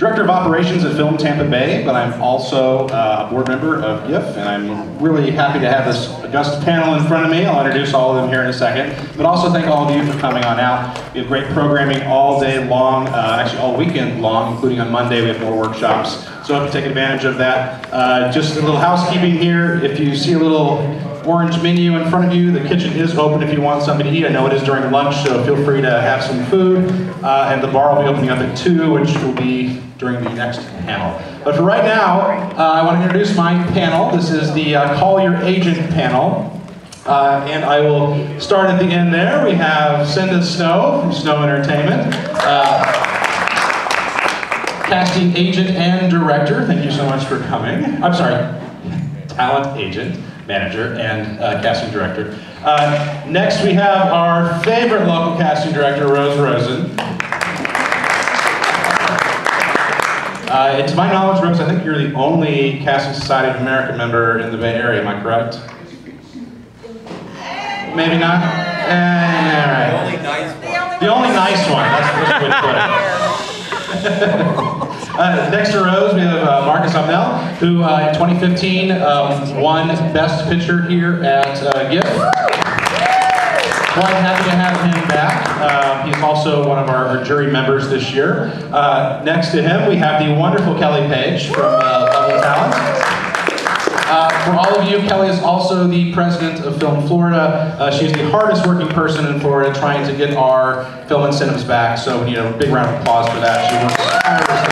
Director of Operations at Film Tampa Bay, but I'm also a board member of GIF, and I'm really happy to have this august panel in front of me. I'll introduce all of them here in a second, but also thank all of you for coming on out. We have great programming all day long, actually all weekend long, including on Monday we have more workshops, so I hope you take advantage of that. Just a little housekeeping here. If you see a little orange menu in front of you, the kitchen is open if you want something to eat. I know it is during lunch, so feel free to have some food. And the bar will be opening up at 2, which will be during the next panel. But for right now, I want to introduce my panel. This is the Call Your Agent panel. And I will start at the end there. We have Cinda Snow from Snow Entertainment. Casting agent and director. Thank you so much for coming. I'm sorry, talent agent, manager, and casting director. Next we have our favorite local casting director, Rosen. And to my knowledge, Rose, I think you're the only Casting Society of America member in the Bay Area, am I correct? Maybe not? All right. The only nice one, that's the way to put it. Next to Rose, we have Marcus Ovnell, who in 2015 won Best Picture here at GIF. Quite happy to have him back. He's also one of our jury members this year. Next to him, we have the wonderful Paige from Level Talent. For all of you, Kelly is also the president of Film Florida. She's the hardest working person in Florida trying to get our film incentives back. So, you know, big round of applause for that. She works tirelessly.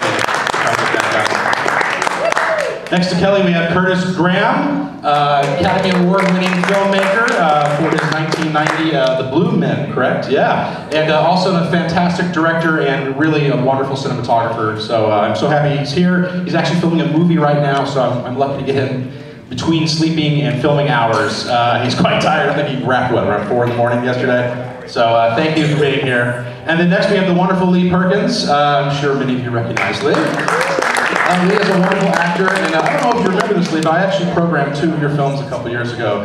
Next to Kelly, we have Curtis Graham, Academy Award-winning filmmaker for his 1990 The Blue Men, correct? Yeah. And also a fantastic director and really a wonderful cinematographer. So I'm so happy he's here. He's actually filming a movie right now, so I'm lucky to get him between sleeping and filming hours. He's quite tired. I think he wrapped, what, around 4 in the morning yesterday? So thank you for being here. And then next we have the wonderful Lee Perkins. I'm sure many of you recognize Lee. Lee is a wonderful actor, and I don't know if you remember this, Lee, but I actually programmed 2 of your films a couple years ago.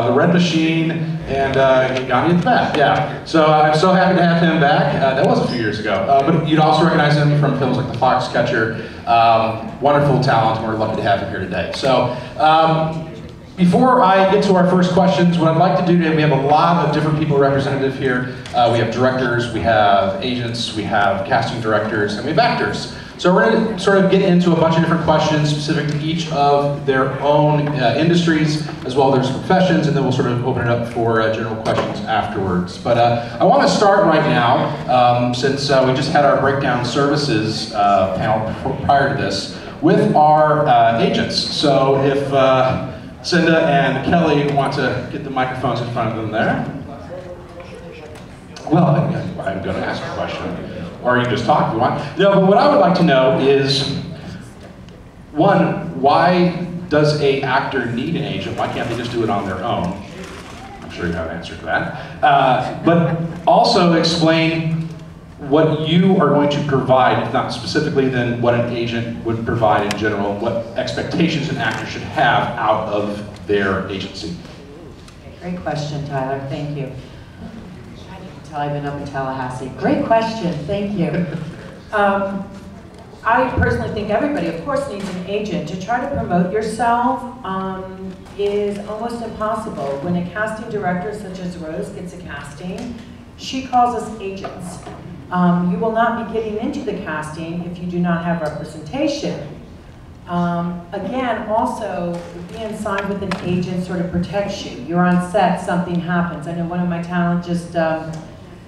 The Red Machine and Gandhi at the Bat, yeah. So I'm so happy to have him back. That was a few years ago. But you'd also recognize him from films like The Foxcatcher. Wonderful talent, and we're lucky to have him here today. So before I get to our first questions, what I'd like to do today, we have a lot of different people represented here. We have directors, we have agents, we have casting directors, and we have actors. So we're going to sort of get into a bunch of different questions specific to each of their own industries, as well as their professions, and then we'll sort of open it up for general questions afterwards. But I want to start right now, since we just had our breakdown services panel prior to this, with our agents. So if Cinda and Kelly want to get the microphones in front of them there. Well, I'm going to ask a question. Or you can just talk if you want. No, but what I would like to know is, one, why does an actor need an agent? Why can't they just do it on their own? I'm sure you have an answer to that. But also explain what you are going to provide, if not specifically, then what an agent would provide in general, what expectations an actor should have out of their agency. Great question, Tyler. Thank you. I've been up in Tallahassee. Great question, thank you. I personally think everybody, of course, needs an agent. To try to promote yourself is almost impossible. When a casting director such as Rose gets a casting, she calls us agents. You will not be getting into the casting if you do not have representation. Again, also, being signed with an agent sort of protects you. You're on set, something happens. I know one of my talent just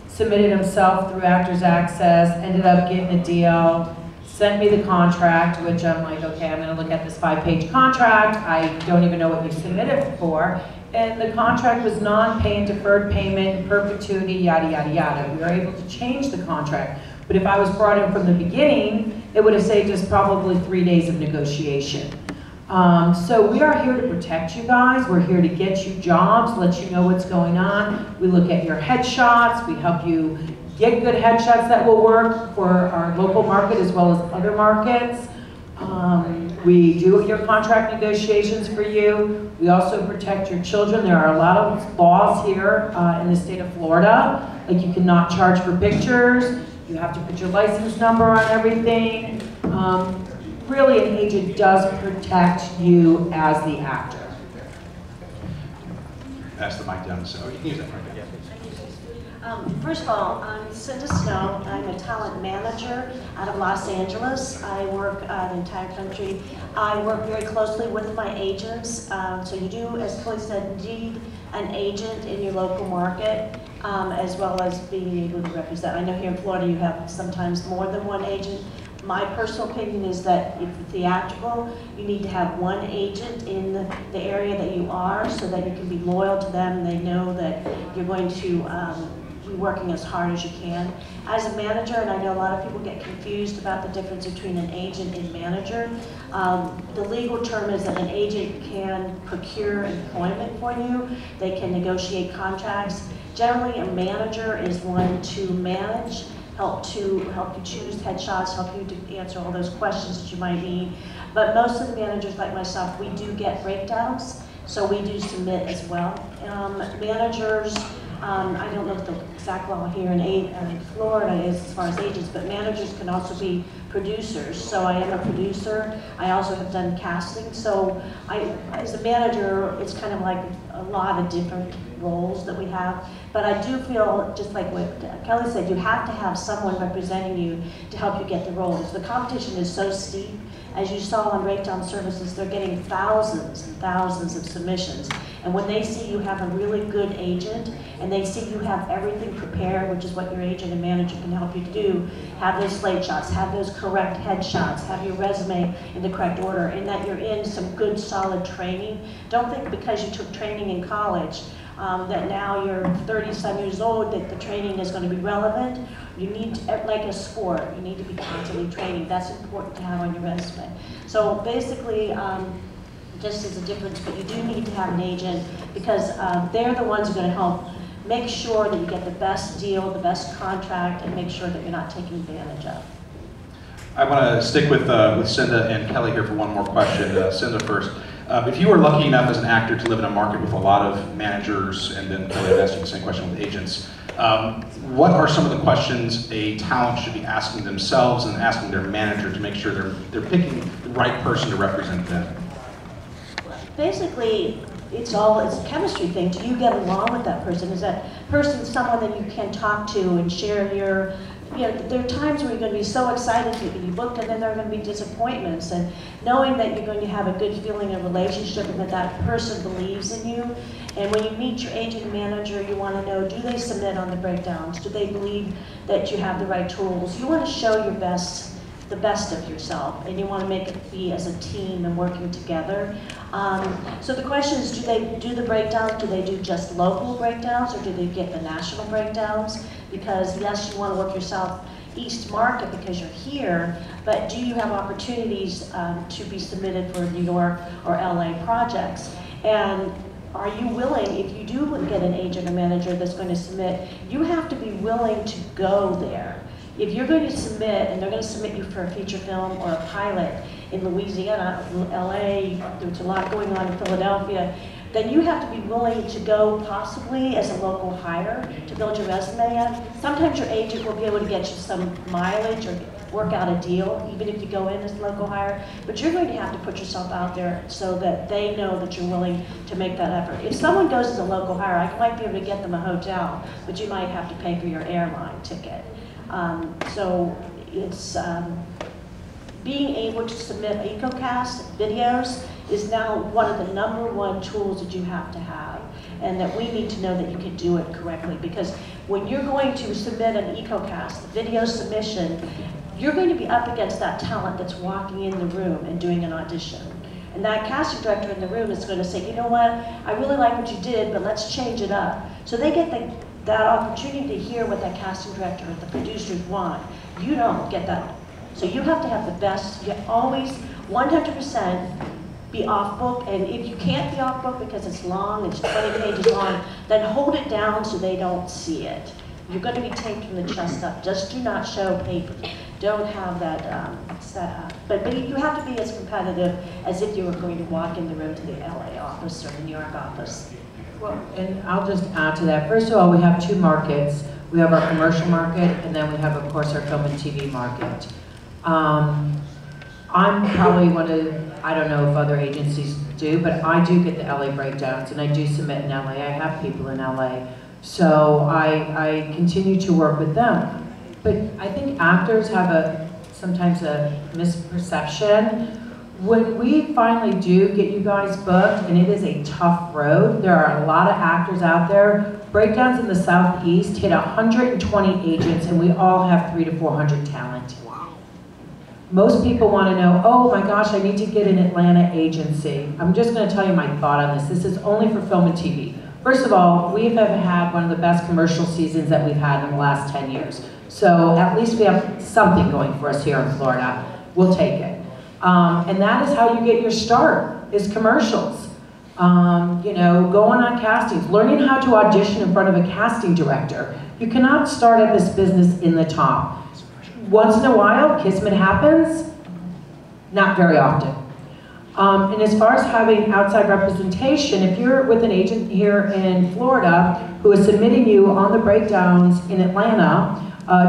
submitted himself through Actors Access, ended up getting a deal, sent me the contract, which I'm like, okay, I'm gonna look at this 5-page contract. I don't even know what you submitted for. And the contract was non-pay and deferred payment, perpetuity, yada, yada, yada. We were able to change the contract. But if I was brought in from the beginning, it would have saved us probably 3 days of negotiation. So we are here to protect you guys. We're here to get you jobs, let you know what's going on. We look at your headshots. We help you get good headshots that will work for our local market as well as other markets. We do your contract negotiations for you. We also protect your children. There are a lot of laws here in the state of Florida. Like you cannot charge for pictures. You have to put your license number on everything. Really, an agent does protect you as the actor. Pass the mic down, so you can use that right now. First of all, I'm Cinda Snow. I'm a talent manager out of Los Angeles. I work the entire country. I work very closely with my agents. So you do, as Chloe said, need an agent in your local market, as well as being able to represent. I know here in Florida you have sometimes more than one agent. My personal opinion is that if it's theatrical, you need to have one agent in the area that you are so that you can be loyal to them and they know that you're going to be working as hard as you can. As a manager, and I know a lot of people get confused about the difference between an agent and manager, the legal term is that an agent can procure employment for you. They can negotiate contracts. Generally, a manager is one to manage, help you choose headshots, help you to answer all those questions that you might need. But most of the managers, like myself, we do get breakdowns, so we do submit as well. Managers, I don't know what the exact law here in Florida is as far as agents, but managers can also be producers. So I am a producer. I also have done casting. So as a manager, it's kind of like a lot of different roles that we have. But I do feel, just like what Kelly said, you have to have someone representing you to help you get the roles. The competition is so steep. As you saw on Breakdown Services, they're getting thousands and thousands of submissions. And when they see you have a really good agent, and they see you have everything prepared, which is what your agent and manager can help you to do, have those slate shots, have those correct headshots, have your resume in the correct order, and that you're in some good solid training. Don't think because you took training in college that now you're 30-some years old that the training is going to be relevant. You need, like a sport, you need to be constantly training. That's important to have on your resume. So basically, just as a difference, but you do need to have an agent because they're the ones who are going to help make sure that you get the best deal, the best contract, and make sure that you're not taken advantage of. I want to stick with Cinda and Kelly here for one more question. Cinda first. If you were lucky enough as an actor to live in a market with a lot of managers, and then Kelly, I'd ask you the same question with agents, what are some of the questions a talent should be asking themselves and asking their manager to make sure they're picking the right person to represent them? Basically, it's a chemistry thing. Do you get along with that person? Is that person someone that you can talk to and share your, there are times where you're going to be so excited to be booked, and then there are going to be disappointments. And knowing that you're going to have a good feeling and relationship and that that person believes in you. And when you meet your agent and manager, you want to know, do they submit on the breakdowns? Do they believe that you have the right tools? You want to show your best, the best of yourself, and you want to make it be as a team and working together. So the question is, do they do the breakdowns? Do they do just local breakdowns, or do they get the national breakdowns? Because yes, you want to work your Southeast market because you're here, but do you have opportunities to be submitted for New York or LA projects? And are you willing, if you do get an agent or manager that's going to submit, you have to be willing to go there. If you're going to submit, and they're going to submit you for a feature film or a pilot in Louisiana, LA, there's a lot going on in Philadelphia, then you have to be willing to go possibly as a local hire to build your resume up. Sometimes your agent will be able to get you some mileage or work out a deal, even if you go in as a local hire, but you're going to have to put yourself out there so that they know that you're willing to make that effort. If someone goes as a local hire, I might be able to get them a hotel, but you might have to pay for your airline ticket. So it's being able to submit EcoCast videos is now one of the #1 tools that you have to have, and that we need to know that you can do it correctly, because when you're going to submit an EcoCast video submission, you're going to be up against that talent that's walking in the room and doing an audition. And that casting director in the room is going to say, you know what, I really like what you did, but let's change it up. So they get that opportunity to hear what that casting director or the producers want. You don't get that. So you have to have the best, you always 100% be off book, and if you can't be off book because it's long, it's 20 pages long, then hold it down so they don't see it. You're going to be taped from the chest up. Just do not show papers. Don't have that set up. But you have to be as competitive as if you were going to walk in the room to the LA office or the New York office. Well, and I'll just add to that. First of all, we have 2 markets. We have our commercial market, and then we have, of course, our film and TV market. I'm probably one of, I don't know if other agencies do, but I do get the LA breakdowns, and I do submit in LA. I have people in LA. So I continue to work with them. But I think actors have sometimes a misperception. When we finally do get you guys booked, and it is a tough road, there are a lot of actors out there. Breakdowns in the Southeast hit 120 agents, and we all have 300 to 400 talent. Most people want to know, oh my gosh, I need to get an Atlanta agency. I'm just going to tell you my thought on this. This is only for film and TV. First of all, we have had one of the best commercial seasons that we've had in the last 10 years. So at least we have something going for us here in Florida. We'll take it. And that is how you get your start, is commercials. You know, going on castings, learning how to audition in front of a casting director. You cannot start at this business in the top. Once in a while, kismet happens, not very often. And as far as having outside representation, if you're with an agent here in Florida who is submitting you on the breakdowns in Atlanta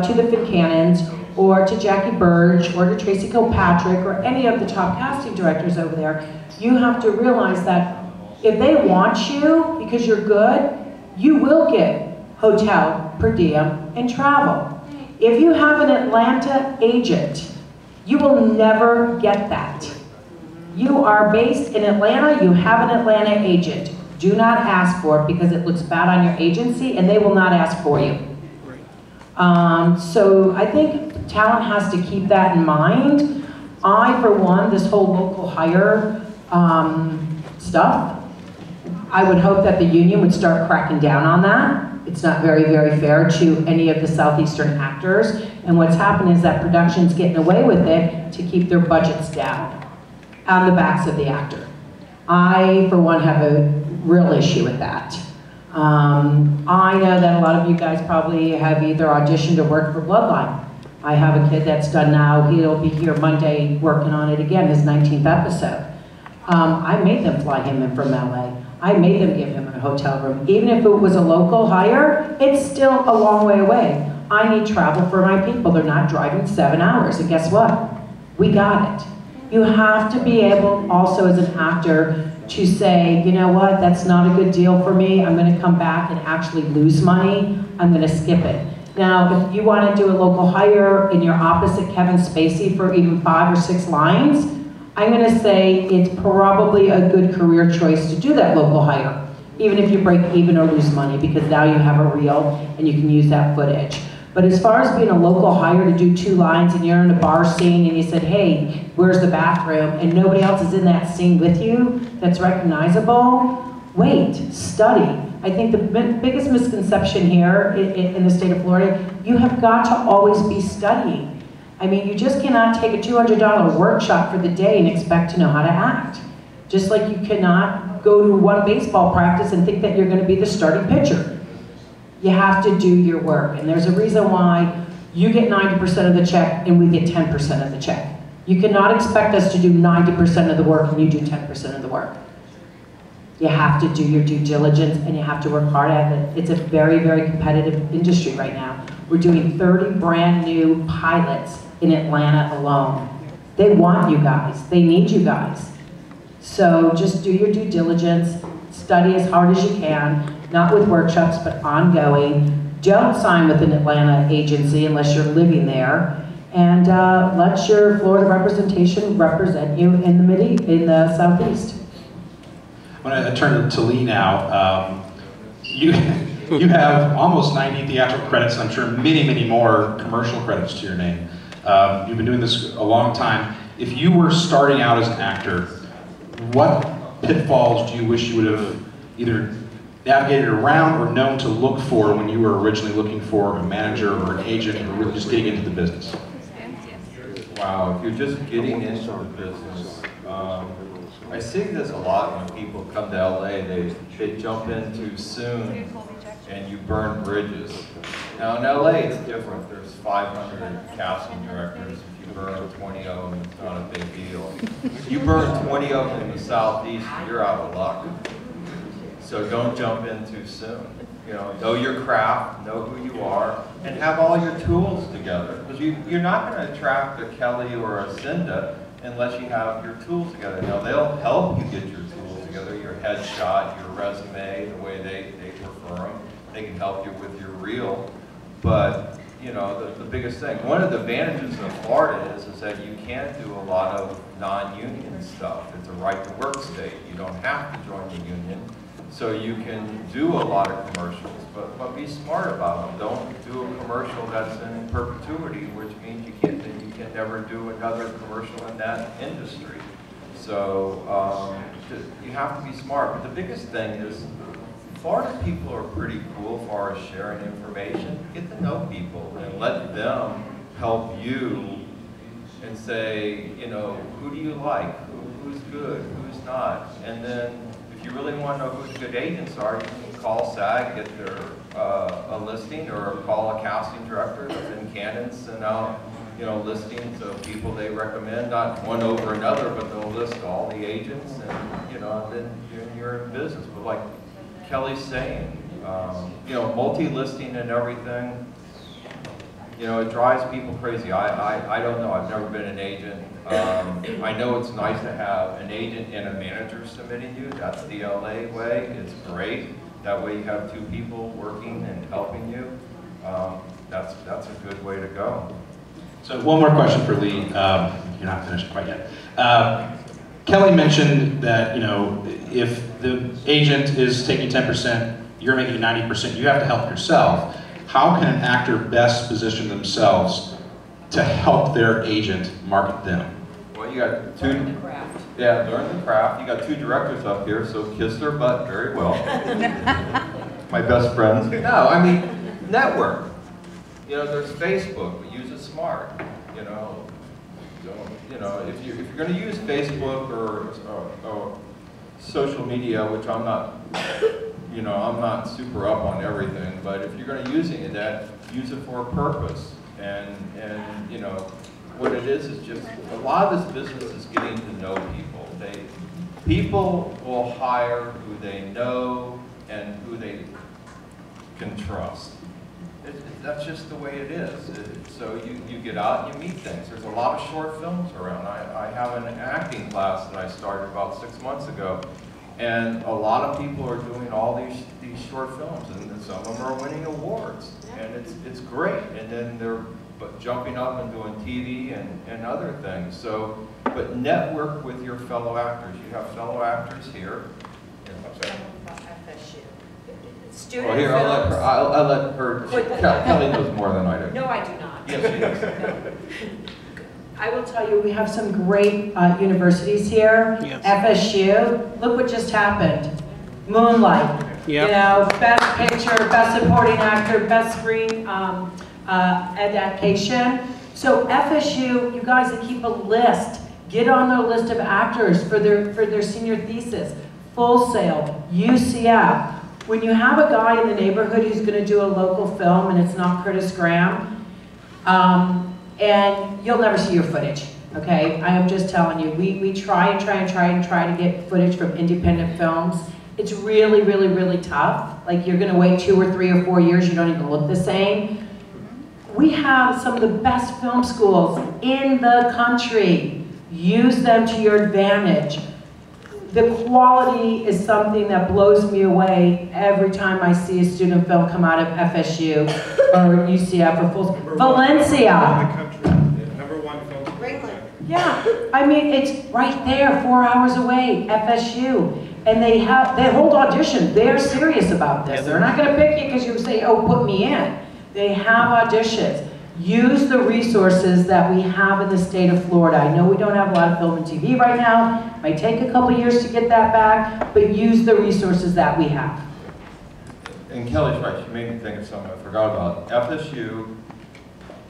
to the Fincannons, or to Jackie Burge, or to Tracy Kilpatrick, or any of the top casting directors over there, you have to realize that if they want you because you're good, you will get hotel, per diem, and travel. If you have an Atlanta agent, you will never get that. You are based in Atlanta, you have an Atlanta agent. Do not ask for it because it looks bad on your agency and they will not ask for you. So I think talent has to keep that in mind. I, for one, this whole local hire stuff, I would hope that the union would start cracking down on that. It's not very, very fair to any of the Southeastern actors. And what's happened is that production's getting away with it to keep their budgets down on the backs of the actor. I, for one, have a real issue with that. I know that a lot of you guys probably have either auditioned or worked for Bloodline. I have a kid that's done now, he'll be here Monday working on it again, his 19th episode. I made them fly him in from LA. I made them give him a hotel room. Even if it was a local hire, it's still a long way away. I need travel for my people. They're not driving 7 hours, and guess what? We got it. You have to be able also as an actor to say, you know what, that's not a good deal for me. I'm gonna come back and actually lose money. I'm gonna skip it. Now, if you wanna do a local hire and you're opposite Kevin Spacey for even 5 or 6 lines, I'm gonna say it's probably a good career choice to do that local hire, even if you break even or lose money, because now you have a reel and you can use that footage. But as far as being a local hire to do 2 lines and you're in a bar scene and you said, hey, where's the bathroom? And nobody else is in that scene with you that's recognizable, wait, study. I think the biggest misconception here in the state of Florida, you have got to always be studying. I mean, you just cannot take a $200 workshop for the day and expect to know how to act. Just like you cannot go to one baseball practice and think that you're going to be the starting pitcher. You have to do your work, and there's a reason why you get 90% of the check and we get 10% of the check. You cannot expect us to do 90% of the work and you do 10% of the work. You have to do your due diligence and you have to work hard at it. It's a very, very competitive industry right now. We're doing 30 brand new pilots in Atlanta alone. They want you guys, they need you guys. So just do your due diligence, study as hard as you can, not with workshops, but ongoing. Don't sign with an Atlanta agency unless you're living there. And let your Florida representation represent you in the Southeast. I'm going to turn to Lee now. You have almost 90 theatrical credits, and I'm sure many, many more commercial credits to your name. You've been doing this a long time. If you were starting out as an actor, what pitfalls do you wish you would have either navigated around or known to look for when you were originally looking for a manager or an agent or really just getting into the business? Wow, if you're just getting into the business, I see this a lot when people come to LA, they jump in too soon and you burn bridges. Now in LA it's different, there's 500 casting directors. If you burn 20 of them, it's not a big deal. If you burn 20 of them in the Southeast, you're out of luck. So don't jump in too soon. You know your craft, know who you are, and have all your tools together. Because you're not going to attract a Kelly or a Cinda unless you have your tools together. Now, they'll help you get your tools together, your headshot, your resume, the way they prefer them. They can help you with your reel. But, you know, the biggest thing, one of the advantages of Florida is that you can do a lot of non-union stuff. It's a right-to-work state. You don't have to join the union. So you can do a lot of commercials, but be smart about them. Don't do a commercial that's in perpetuity, which means you can never do another commercial in that industry. So you have to be smart. But the biggest thing is, Florida people are pretty cool as far as sharing information. Get to know people and let them help you and say, you know, who do you like? Who's good? Who's not? And then if you really want to know who the good agents are, you can call SAG, get their a listing, or call a casting director that's in Canton, send out, you know, listings of people they recommend, not one over another, but they'll list all the agents, and you know, then you're in business. But like Kelly's saying, you know, multi-listing and everything, you know, it drives people crazy. I don't know. I've never been an agent. I know it's nice to have an agent and a manager submitting you. That's the LA way. It's great. That way you have two people working and helping you. That's a good way to go. So one more question for Lee. You're not finished quite yet. Kelly mentioned that, you know, if the agent is taking 10%, you're making 90%, you have to help yourself. How can an actor best position themselves to help their agent market them? Well, you got two. Learn the craft. Yeah, learn the craft. You got two directors up here, so kiss their butt very well. My best friends. No, I mean, network. You know, there's Facebook, but use it smart. You know, you know, if you're going to use Facebook or social media, which I'm not. You know, I'm not super up on everything, but if you're going to use any of that, use it for a purpose. And you know, what it is just a lot of this business is getting to know people. People will hire who they know and who they can trust. That's just the way it is. So you get out and you meet things. There's a lot of short films around. I have an acting class that I started about 6 months ago. And a lot of people are doing all these short films, and some of them are winning awards, and it's great. And then they're jumping up and doing TV and other things. So, but network with your fellow actors. You have fellow actors here. Student well, here, I'll let her. Kelly knows more than I do. No, I do not. Yes, she does. No. I will tell you, we have some great universities here. Yes. FSU, look what just happened. Moonlight, Yep. you know, best picture, best supporting actor, best screen adaptation. So FSU, you guys that keep a list, get on their list of actors for their senior thesis. Full Sail, UCF. When you have a guy in the neighborhood who's going to do a local film and it's not Curtis Graham, and you'll never see your footage, okay? I am just telling you, we try to get footage from independent films. It's really, really, really tough. Like, you're gonna wait 2 or 3 or 4 years, you don't even look the same. We have some of the best film schools in the country. Use them to your advantage. The quality is something that blows me away every time I see a student film come out of FSU or UCF or full. Valencia. Yeah, I mean, it's right there, 4 hours away, FSU. And they hold auditions. They're serious about this. They're not gonna pick you because you say, oh, put me in. They have auditions. Use the resources that we have in the state of Florida. I know we don't have a lot of film and TV right now. It might take a couple years to get that back, but use the resources that we have. And Kelly's right, she made me think of something I forgot about. FSU,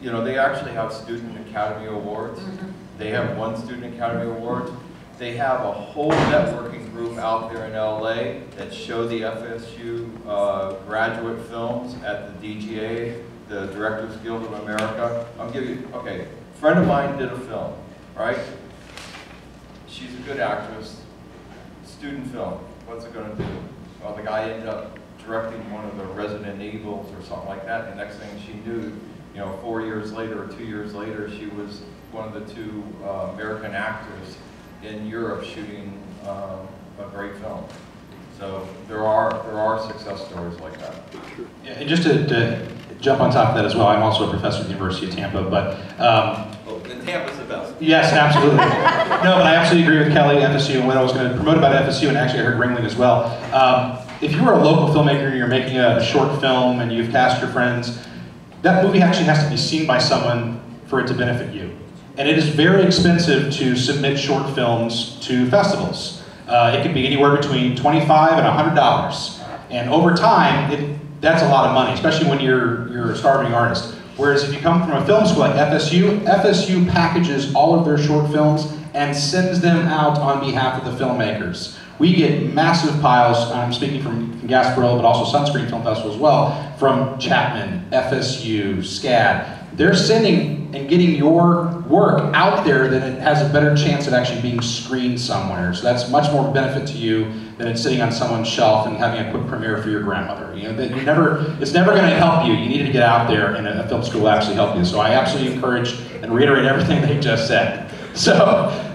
you know, they actually have Student Academy Awards. They have 1 Student Academy Award. They have a whole networking group out there in LA that show the FSU graduate films at the DGA, the Directors Guild of America. I'm giving you, okay, a friend of mine did a film, right? She's a good actress, student film. What's it gonna do? Well, the guy ended up directing one of the Resident Evils or something like that. The next thing she knew, you know, 4 years later or 2 years later, she was one of the two American actors in Europe shooting a great film. So there are success stories like that. Yeah, and just to jump on top of that as well, I'm also a professor at the University of Tampa, but And Tampa's the best. yes, absolutely. No, but I absolutely agree with Kelly, FSU, and what I was going to promote about FSU, and actually I heard Ringling as well. If you are a local filmmaker and you're making a short film and you've cast your friends, that movie actually has to be seen by someone for it to benefit you. And it is very expensive to submit short films to festivals. It can be anywhere between $25 and $100. And over time, that's a lot of money, especially when you're a starving artist. Whereas if you come from a film school like FSU packages all of their short films and sends them out on behalf of the filmmakers. We get massive piles, I'm speaking from Gasparilla, but also Sunscreen Film Festival as well, from Chapman, FSU, SCAD. They're sending and getting your work out there that it has a better chance of actually being screened somewhere. So that's much more of a benefit to you than it's sitting on someone's shelf and having a quick premiere for your grandmother. You know, it's never going to help you. You need to get out there, and a film school will actually help you. So I absolutely encourage and reiterate everything they just said. So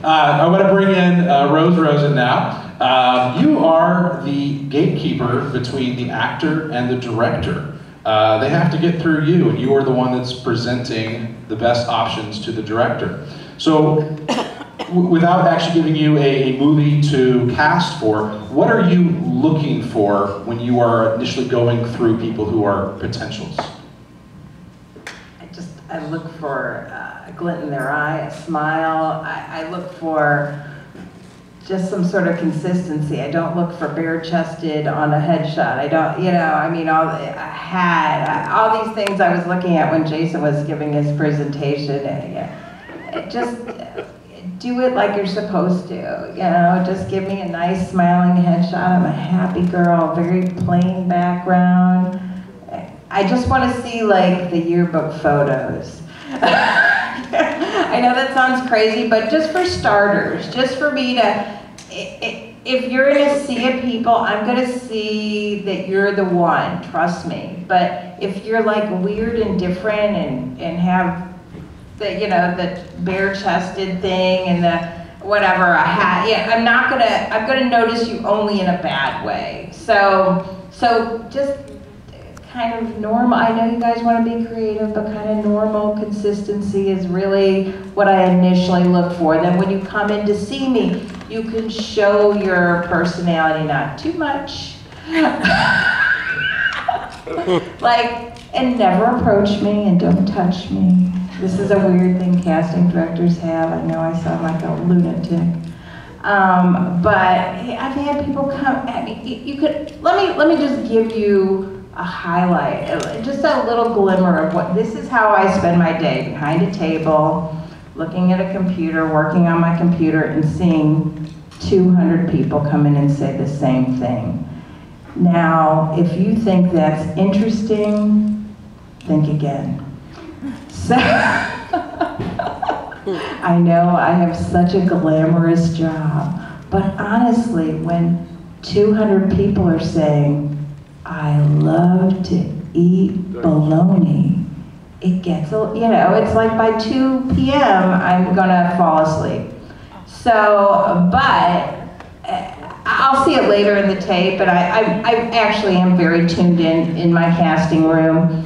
I want to bring in Rosen now. You are the gatekeeper between the actor and the director. They have to get through you, and you are the one that's presenting the best options to the director. So, without actually giving you a movie to cast for, what are you looking for when you are initially going through people who are potentials? I look for a glint in their eye, a smile. I look for just some sort of consistency. I don't look for bare-chested on a headshot. I don't, you know, I mean, all these things I was looking at when Jason was giving his presentation. Just do it like you're supposed to, you know, just give me a nice smiling headshot. I'm a happy girl, very plain background. I just want to see like the yearbook photos. I know that sounds crazy, but just for starters, just for me to, if you're in a sea of people, I'm going to see that you're the one, trust me. But if you're like weird and different and have the, you know, the bare-chested thing and the whatever, a hat, yeah, I'm going to notice you only in a bad way. So just kind of normal. I know you guys want to be creative, but kind of normal consistency is really what I initially look for. Then when you come in to see me, you can show your personality, not too much. Like, and never approach me and don't touch me. This is a weird thing casting directors have. I know I sound like a lunatic. But I've had people come at me. You could, let me just give you a highlight, just a little glimmer of what, this is how I spend my day, behind a table, looking at a computer, working on my computer, and seeing 200 people come in and say the same thing. Now, if you think that's interesting, think again. So, I know I have such a glamorous job, but honestly, when 200 people are saying, I love to eat bologna, it gets, you know, it's like by 2 p.m. I'm gonna fall asleep. So, but I'll see it later in the tape, and I actually am very tuned in my casting room.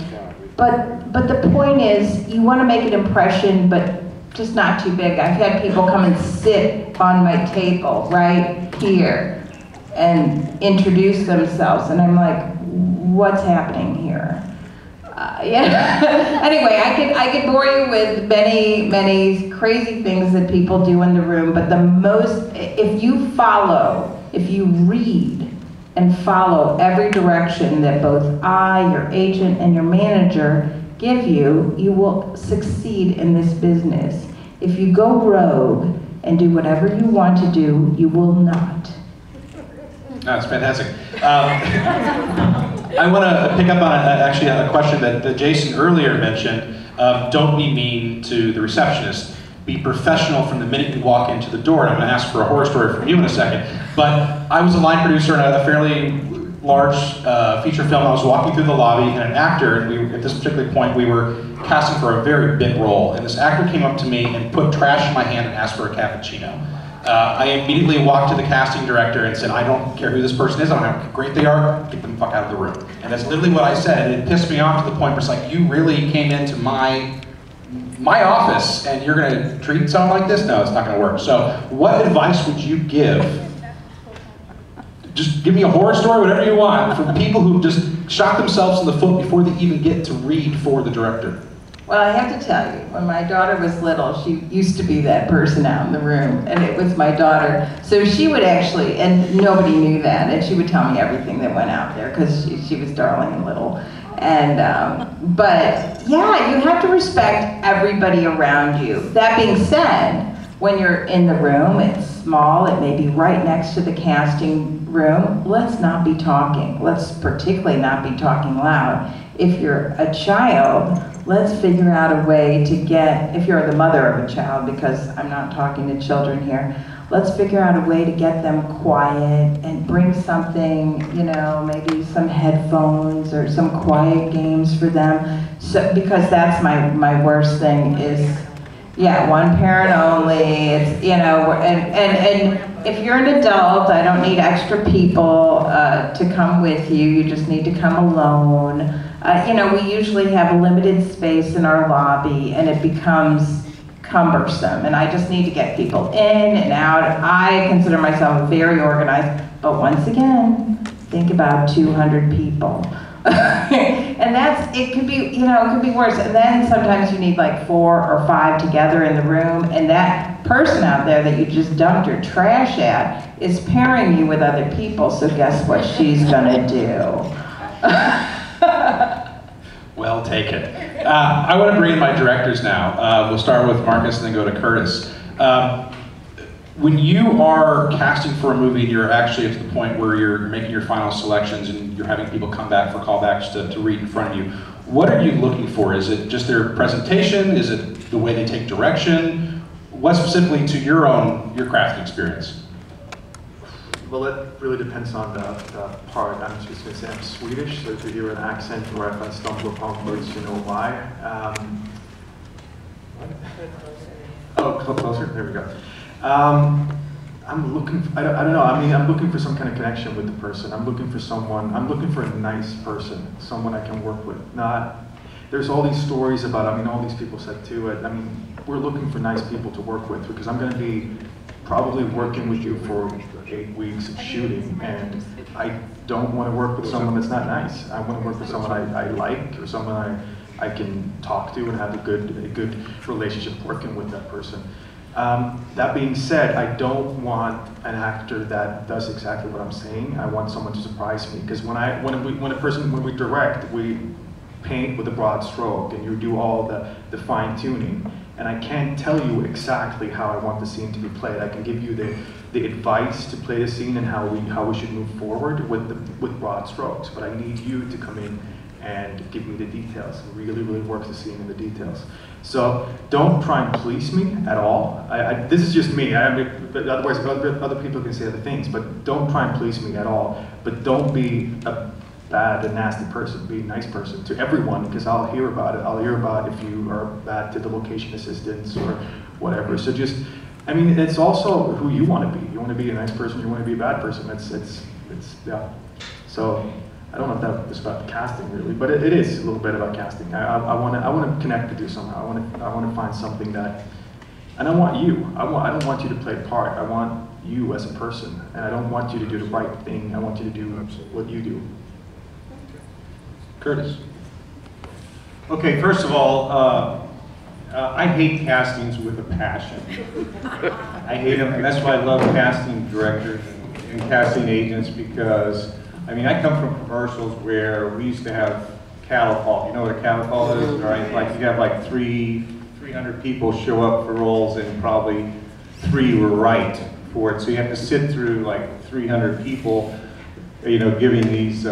But the point is, you want to make an impression, but just not too big. I've had people come and sit on my table right here and introduce themselves, and I'm like, what's happening here? Yeah. Anyway, I could bore you with many crazy things that people do in the room, but the most, if you read and follow every direction that both I, your agent, and your manager give you, you will succeed in this business. If you go rogue and do whatever you want to do, you will not. That's fantastic. I want to pick up on actually a question that Jason earlier mentioned. Don't be mean to the receptionist. Be professional from the minute you walk into the door. And I'm going to ask for a horror story from you in a second. But I was a line producer in a fairly large feature film. I was walking through the lobby, and an actor, and at this particular point, we were casting for a very big role. And this actor came up to me and put trash in my hand and asked for a cappuccino. I immediately walked to the casting director and said, I don't care who this person is, I don't know how great they are, get them the fuck out of the room. And that's literally what I said, and it pissed me off to the point where it's like, you really came into my office and you're gonna treat someone like this? No, it's not gonna work. So what advice would you give? Just give me a horror story, whatever you want, for people who just shot themselves in the foot before they even get to read for the director. Well, I have to tell you, when my daughter was little, she used to be that person out in the room, and it was my daughter. So she would actually, and nobody knew that, and she would tell me everything that went out there, because she was darling and little. And, but yeah, you have to respect everybody around you. That being said, when you're in the room, it's small, it may be right next to the casting room, let's not be talking. Let's particularly not be talking loud. If you're a child, let's figure out a way to get, if you're the mother of a child, because I'm not talking to children here, let's figure out a way to get them quiet and bring something, you know, maybe some headphones or some quiet games for them. So, because that's my worst thing is, yeah, one parent only, it's, you know, and if you're an adult, I don't need extra people to come with you, you just need to come alone. You know, we usually have a limited space in our lobby and it becomes cumbersome, and I just need to get people in and out. I consider myself very organized, but once again, think about 200 people. And it could be, you know, it could be worse. And then sometimes you need like 4 or 5 together in the room, and that person out there that you just dumped your trash at is pairing you with other people, so guess what she's gonna do? Well taken. I want to bring in my directors now. We'll start with Marcus and then go to Curtis. When you are casting for a movie and you're actually at the point where you're making your final selections and you're having people come back for callbacks to read in front of you, what are you looking for? Is it just their presentation? Is it the way they take direction? What specifically to your crafting experience? Well, it really depends on the part. I'm just going to say I'm Swedish, so if you hear an accent or if I stumble upon words, you know why. Oh, closer, there we go. I'm looking, I don't know, I mean, I'm looking for some kind of connection with the person. I'm looking for a nice person, someone I can work with. There's all these stories about, I mean, all these people said too, I mean, we're looking for nice people to work with because I'm going to be probably working with you for 8 weeks of shooting, and I don't want to work with someone that's not nice. I want to work with someone I like, or someone I can talk to and have a good relationship working with that person. That being said, I don't want an actor that does exactly what I'm saying. I want someone to surprise me, because when we direct, we paint with a broad stroke, and you do all the fine tuning. And I can't tell you exactly how I want the scene to be played. I can give you the advice to play the scene and how we should move forward with broad strokes. But I need you to come in and give me the details, and really work the scene in the details. So don't try and please me at all. This is just me. Otherwise, other people can say other things. But don't try and please me at all. But don't be a bad and nasty person. Be a nice person to everyone, because I'll hear about it. I'll hear about if you are bad to the location assistants or whatever. So just, I mean, it's also who you want to be. You want to be a nice person. You want to be a bad person. It's yeah. So I don't know if that was about casting really, but it is a little bit about casting. I want to connect with you somehow. I want to find something that, and I want you. I don't want you to play a part. I want you as a person, and I don't want you to do the right thing. I want you to do what you do. Curtis. Okay, first of all, I hate castings with a passion. I hate them, and that's why I love casting directors and casting agents, because, I mean, I come from commercials where we used to have cattle call. You know what a cattle call is, right? Like you have like 300 people show up for roles, and probably 3 were right for it. So you have to sit through like 300 people, you know, giving these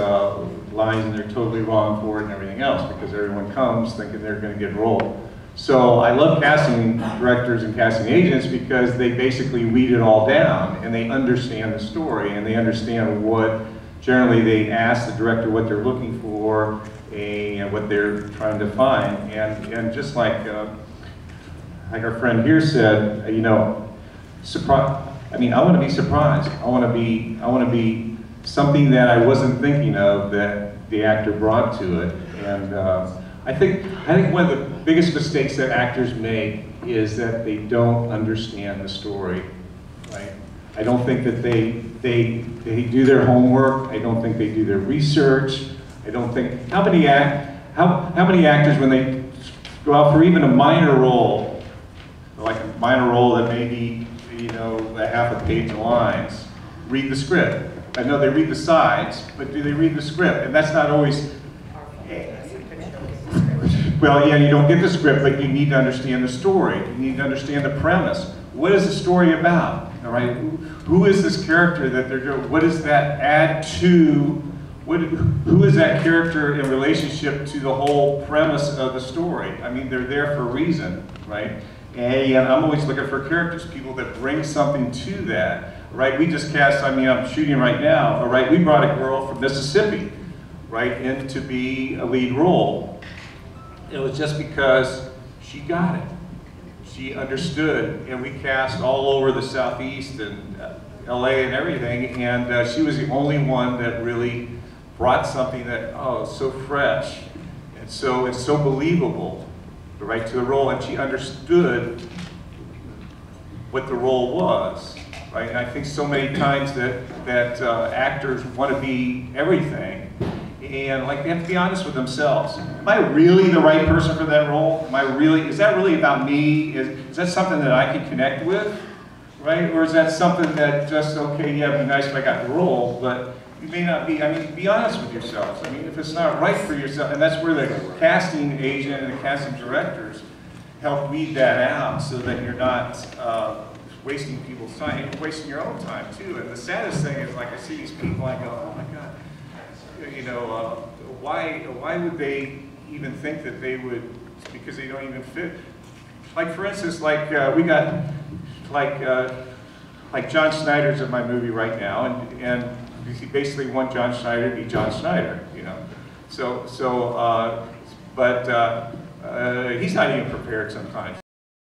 lines, and they're totally wrong for it and everything else, because everyone comes thinking they're going to get rolled. So I love casting directors and casting agents because they basically weed it all down, and they understand the story, and they understand what generally they ask the director what they're looking for and what they're trying to find. And just like our friend here said, you know, I mean, I want to be surprised. I want to be something that I wasn't thinking of that the actor brought to it. And I think one of the biggest mistakes that actors make is that they don't understand the story, right? I don't think that they do their homework. I don't think they do their research. I don't think, how many actors, when they go out for even a minor role, like a minor role that may be, you know, a half a page of lines, read the script? I know they read the sides, but do they read the script? And that's not always, well, yeah, you don't get the script, but you need to understand the story. You need to understand the premise. What is the story about? All right, who is this character that they're doing? What does that add to? Who is that character in relationship to the whole premise of the story? I mean, they're there for a reason, right? And I'm always looking for characters, people that bring something to that, right? We just cast, I mean, I'm shooting right now, all right? We brought a girl from Mississippi, right, in to be a lead role. It was just because she got it. She understood, and we cast all over the Southeast and LA and everything, and she was the only one that really brought something that, oh, so fresh, and so it's so believable, right, to the role, and she understood what the role was, right? And I think so many times that actors want to be everything, and like they have to be honest with themselves. Am I really the right person for that role? Is that really about me? Is that something that I can connect with, right? Or is that something that just, okay, yeah, it'd be nice if I got the role, but you may not be. I mean, be honest with yourselves. I mean, if it's not right for yourself, and that's where the casting agent and the casting directors help weed that out so that you're not wasting people's time, and wasting your own time too. And the saddest thing is, like, I see these people, I go, oh my God, you know, why would they even think that they would, because they don't even fit. Like, for instance, like we got, like John Schneider's in my movie right now, and he basically want John Schneider to be John Schneider, you know. But he's not even prepared sometimes.